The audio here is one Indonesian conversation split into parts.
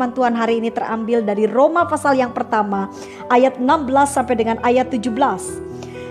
firman Tuhan hari ini terambil dari Roma pasal yang pertama, ayat 16 sampai dengan ayat 17.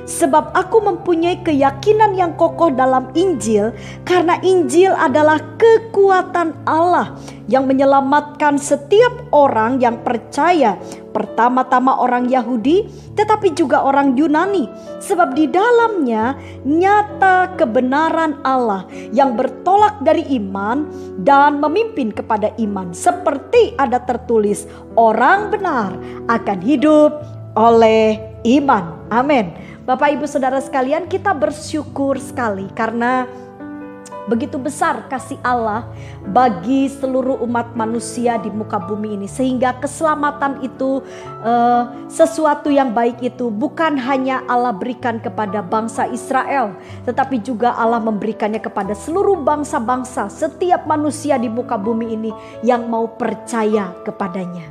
Sebab aku mempunyai keyakinan yang kokoh dalam Injil, karena Injil adalah kekuatan Allah yang menyelamatkan setiap orang yang percaya, pertama-tama orang Yahudi, tetapi juga orang Yunani. Sebab di dalamnya nyata kebenaran Allah yang bertolak dari iman dan memimpin kepada iman. Seperti ada tertulis, orang benar akan hidup oleh iman. Amin. Bapak ibu saudara sekalian, kita bersyukur sekali karena begitu besar kasih Allah bagi seluruh umat manusia di muka bumi ini. Sehingga keselamatan itu, sesuatu yang baik itu bukan hanya Allah berikan kepada bangsa Israel, tetapi juga Allah memberikannya kepada seluruh bangsa-bangsa, setiap manusia di muka bumi ini yang mau percaya kepadanya.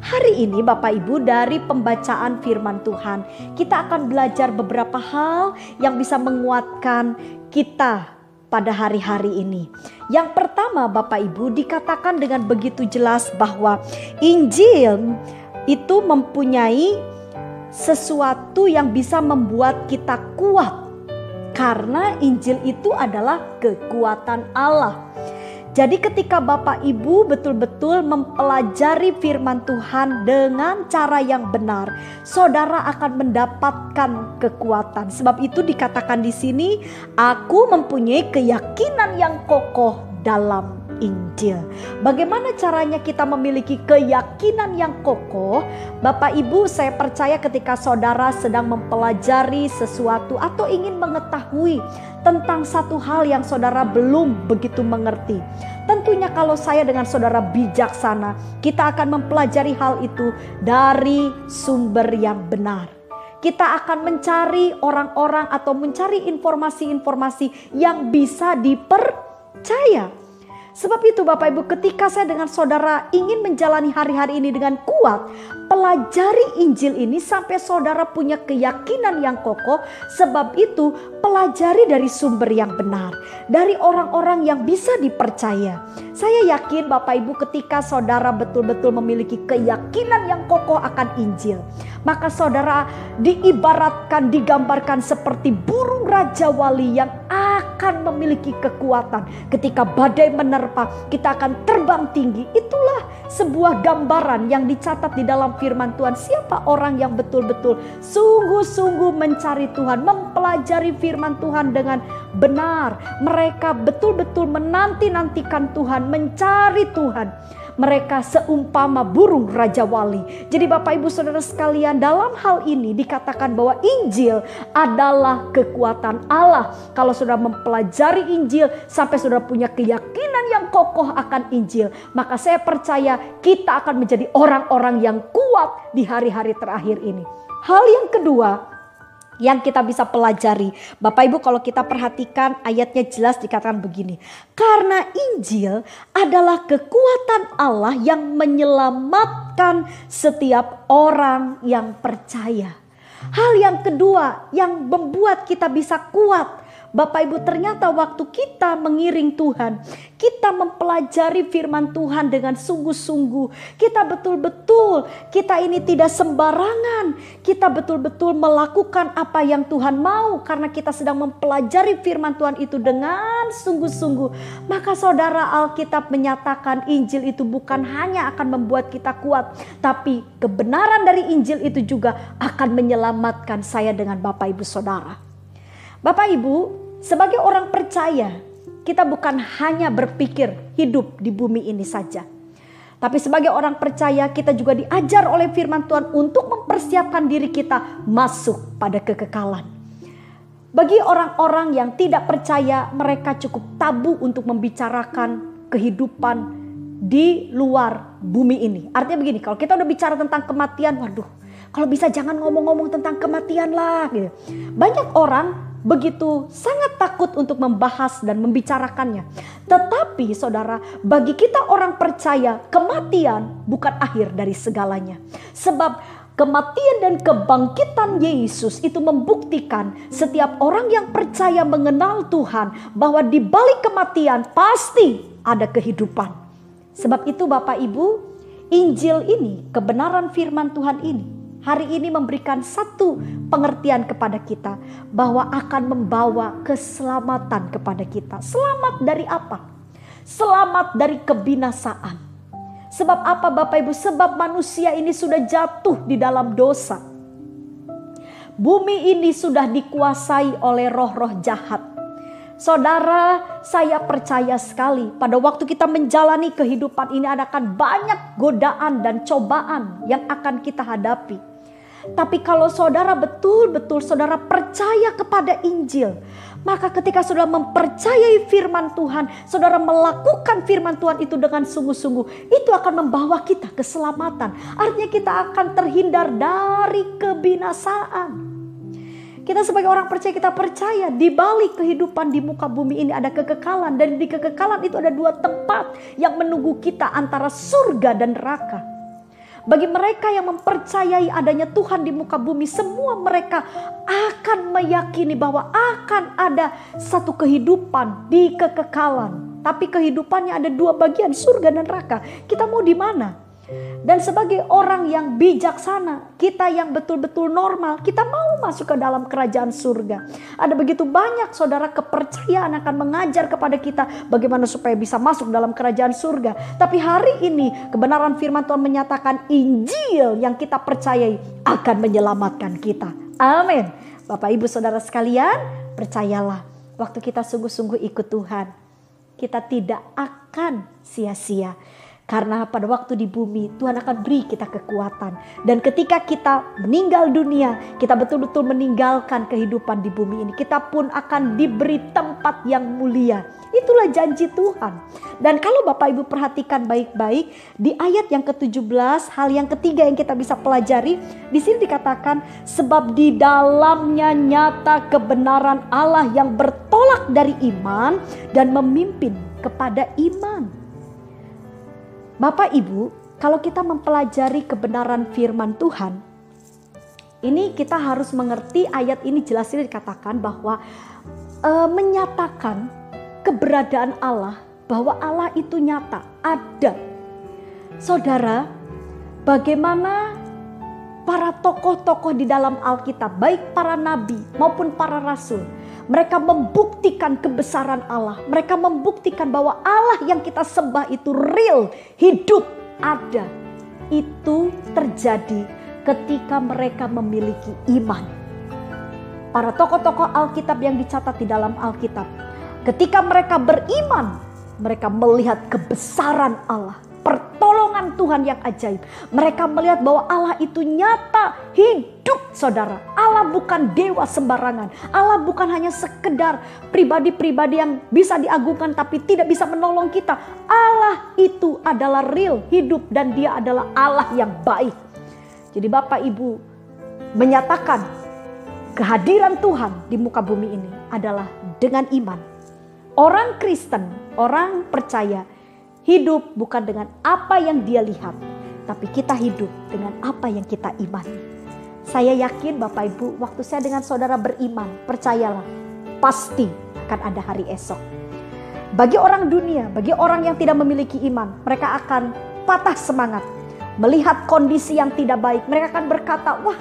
Hari ini Bapak Ibu, dari pembacaan firman Tuhan, kita akan belajar beberapa hal yang bisa menguatkan kita pada hari-hari ini. Yang pertama Bapak Ibu, dikatakan dengan begitu jelas bahwa Injil itu mempunyai sesuatu yang bisa membuat kita kuat. Karena Injil itu adalah kekuatan Allah. Jadi ketika Bapak Ibu betul-betul mempelajari firman Tuhan dengan cara yang benar, saudara akan mendapatkan kekuatan. Sebab itu dikatakan di sini, aku mempunyai keyakinan yang kokoh dalam Injil. Bagaimana caranya kita memiliki keyakinan yang kokoh? Bapak Ibu, saya percaya ketika saudara sedang mempelajari sesuatu atau ingin mengetahui tentang satu hal yang saudara belum begitu mengerti. Tentunya kalau saya dengan saudara bijaksana, kita akan mempelajari hal itu dari sumber yang benar. Kita akan mencari orang-orang atau mencari informasi-informasi yang bisa dipercaya. Sebab itu Bapak Ibu, ketika saya dengan saudara ingin menjalani hari-hari ini dengan kuat, pelajari Injil ini sampai saudara punya keyakinan yang kokoh. Sebab itu pelajari dari sumber yang benar, dari orang-orang yang bisa dipercaya. Saya yakin Bapak Ibu, ketika saudara betul-betul memiliki keyakinan yang kokoh akan Injil, maka saudara diibaratkan, digambarkan seperti burung Raja Wali yang akan memiliki kekuatan. Ketika badai menerpa, kita akan terbang tinggi. Itulah sebuah gambaran yang dicatat di dalam firman Tuhan. Siapa orang yang betul-betul sungguh-sungguh mencari Tuhan, mempelajari firman Tuhan dengan benar. Mereka betul-betul menanti-nantikan Tuhan, mencari Tuhan. Mereka seumpama burung Raja Wali. Jadi Bapak Ibu Saudara sekalian, dalam hal ini dikatakan bahwa Injil adalah kekuatan Allah. Kalau saudara mempelajari Injil sampai saudara punya keyakinan yang kokoh akan Injil, maka saya percaya kita akan menjadi orang-orang yang kuat di hari-hari terakhir ini. Hal yang kedua yang kita bisa pelajari, Bapak Ibu, kalau kita perhatikan ayatnya jelas dikatakan begini. Karena Injil adalah kekuatan Allah yang menyelamatkan setiap orang yang percaya. Hal yang kedua yang membuat kita bisa kuat, Bapak Ibu, ternyata waktu kita mengiring Tuhan, kita mempelajari firman Tuhan dengan sungguh-sungguh. Kita betul-betul, kita ini tidak sembarangan. Kita betul-betul melakukan apa yang Tuhan mau. Karena kita sedang mempelajari firman Tuhan itu dengan sungguh-sungguh. Maka saudara, Alkitab menyatakan Injil itu bukan hanya akan membuat kita kuat, tapi kebenaran dari Injil itu juga akan menyelamatkan saya dengan Bapak Ibu Saudara. Bapak Ibu, sebagai orang percaya, kita bukan hanya berpikir hidup di bumi ini saja. Tapi sebagai orang percaya, kita juga diajar oleh firman Tuhan untuk mempersiapkan diri kita masuk pada kekekalan. Bagi orang-orang yang tidak percaya, mereka cukup tabu untuk membicarakan kehidupan di luar bumi ini. Artinya begini, kalau kita udah bicara tentang kematian, waduh, kalau bisa jangan ngomong-ngomong tentang kematian lah. Gitu. Banyak orang begitu sangat takut untuk membahas dan membicarakannya. Tetapi saudara, bagi kita orang percaya, kematian bukan akhir dari segalanya. Sebab kematian dan kebangkitan Yesus itu membuktikan setiap orang yang percaya mengenal Tuhan bahwa di balik kematian pasti ada kehidupan. Sebab itu Bapak Ibu, Injil ini, kebenaran firman Tuhan ini, hari ini memberikan satu pengertian kepada kita bahwa akan membawa keselamatan kepada kita. Selamat dari apa? Selamat dari kebinasaan. Sebab apa Bapak Ibu? Sebab manusia ini sudah jatuh di dalam dosa. Bumi ini sudah dikuasai oleh roh-roh jahat. Saudara, saya percaya sekali pada waktu kita menjalani kehidupan ini akan banyak godaan dan cobaan yang akan kita hadapi. Tapi kalau saudara betul-betul saudara percaya kepada Injil, maka ketika saudara mempercayai firman Tuhan, saudara melakukan firman Tuhan itu dengan sungguh-sungguh, itu akan membawa kita keselamatan. Artinya kita akan terhindar dari kebinasaan. Kita sebagai orang percaya, kita percaya di balik kehidupan di muka bumi ini ada kekekalan. Dan di kekekalan itu ada dua tempat yang menunggu kita, antara surga dan neraka. Bagi mereka yang mempercayai adanya Tuhan di muka bumi, semua mereka akan meyakini bahwa akan ada satu kehidupan di kekekalan. Tapi kehidupannya ada dua bagian, surga dan neraka. Kita mau di mana? Dan sebagai orang yang bijaksana, kita yang betul-betul normal, kita mau masuk ke dalam kerajaan surga. Ada begitu banyak saudara kepercayaan akan mengajar kepada kita bagaimana supaya bisa masuk dalam kerajaan surga. Tapi hari ini kebenaran firman Tuhan menyatakan Injil yang kita percayai akan menyelamatkan kita. Amin. Bapak Ibu Saudara sekalian, percayalah waktu kita sungguh-sungguh ikut Tuhan, kita tidak akan sia-sia. Karena pada waktu di bumi Tuhan akan beri kita kekuatan. Dan ketika kita meninggal dunia, kita betul-betul meninggalkan kehidupan di bumi ini, kita pun akan diberi tempat yang mulia. Itulah janji Tuhan. Dan kalau Bapak Ibu perhatikan baik-baik, di ayat yang ke-17, hal yang ketiga yang kita bisa pelajari, di sini dikatakan sebab di dalamnya nyata kebenaran Allah yang bertolak dari iman dan memimpin kepada iman. Bapak Ibu, kalau kita mempelajari kebenaran firman Tuhan, ini kita harus mengerti ayat ini jelasnya dikatakan bahwa menyatakan keberadaan Allah, bahwa Allah itu nyata, ada. Saudara, bagaimana para tokoh-tokoh di dalam Alkitab, baik para nabi maupun para rasul, mereka membuktikan kebesaran Allah. Mereka membuktikan bahwa Allah yang kita sembah itu real, hidup, ada. Itu terjadi ketika mereka memiliki iman. Para tokoh-tokoh Alkitab yang dicatat di dalam Alkitab, ketika mereka beriman, mereka melihat kebesaran Allah, pertolongan Tuhan yang ajaib. Mereka melihat bahwa Allah itu nyata, hidup saudara. Allah bukan dewa sembarangan. Allah bukan hanya sekedar pribadi-pribadi yang bisa diagungkan tapi tidak bisa menolong kita. Allah itu adalah real, hidup, dan dia adalah Allah yang baik. Jadi Bapak Ibu menyatakan kehadiran Tuhan di muka bumi ini adalah dengan iman. Orang Kristen, orang percaya, hidup bukan dengan apa yang dia lihat, tapi kita hidup dengan apa yang kita imani. Saya yakin Bapak Ibu, waktu saya dengan saudara beriman, percayalah, pasti akan ada hari esok. Bagi orang dunia, bagi orang yang tidak memiliki iman, mereka akan patah semangat. Melihat kondisi yang tidak baik, mereka akan berkata, wah,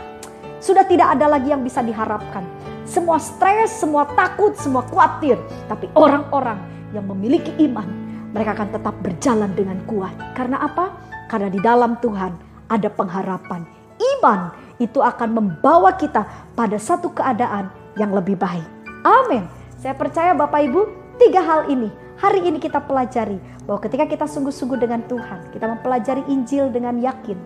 sudah tidak ada lagi yang bisa diharapkan. Semua stres, semua takut, semua khawatir. Tapi orang-orang yang memiliki iman, mereka akan tetap berjalan dengan kuat. Karena apa? Karena di dalam Tuhan ada pengharapan. Iman itu akan membawa kita pada satu keadaan yang lebih baik. Amin. Saya percaya Bapak Ibu, 3 hal ini hari ini kita pelajari. Bahwa ketika kita sungguh-sungguh dengan Tuhan, kita mempelajari Injil dengan yakin,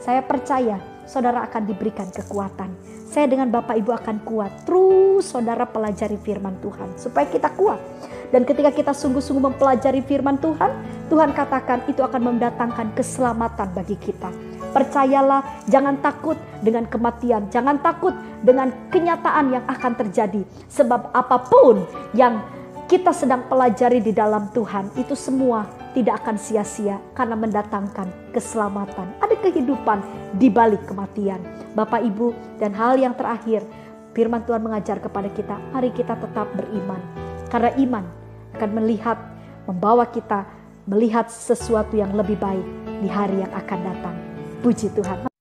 saya percaya saudara akan diberikan kekuatan. Saya dengan Bapak Ibu akan kuat. Terus saudara pelajari firman Tuhan supaya kita kuat. Dan ketika kita sungguh-sungguh mempelajari firman Tuhan, Tuhan katakan itu akan mendatangkan keselamatan bagi kita. Percayalah, jangan takut dengan kematian, jangan takut dengan kenyataan yang akan terjadi. Sebab apapun yang kita sedang pelajari di dalam Tuhan, itu semua tidak akan sia-sia karena mendatangkan keselamatan. Ada kehidupan di balik kematian. Bapak Ibu, dan hal yang terakhir, firman Tuhan mengajar kepada kita, mari kita tetap beriman. Karena iman akan melihat, membawa kita melihat sesuatu yang lebih baik di hari yang akan datang. Puji Tuhan.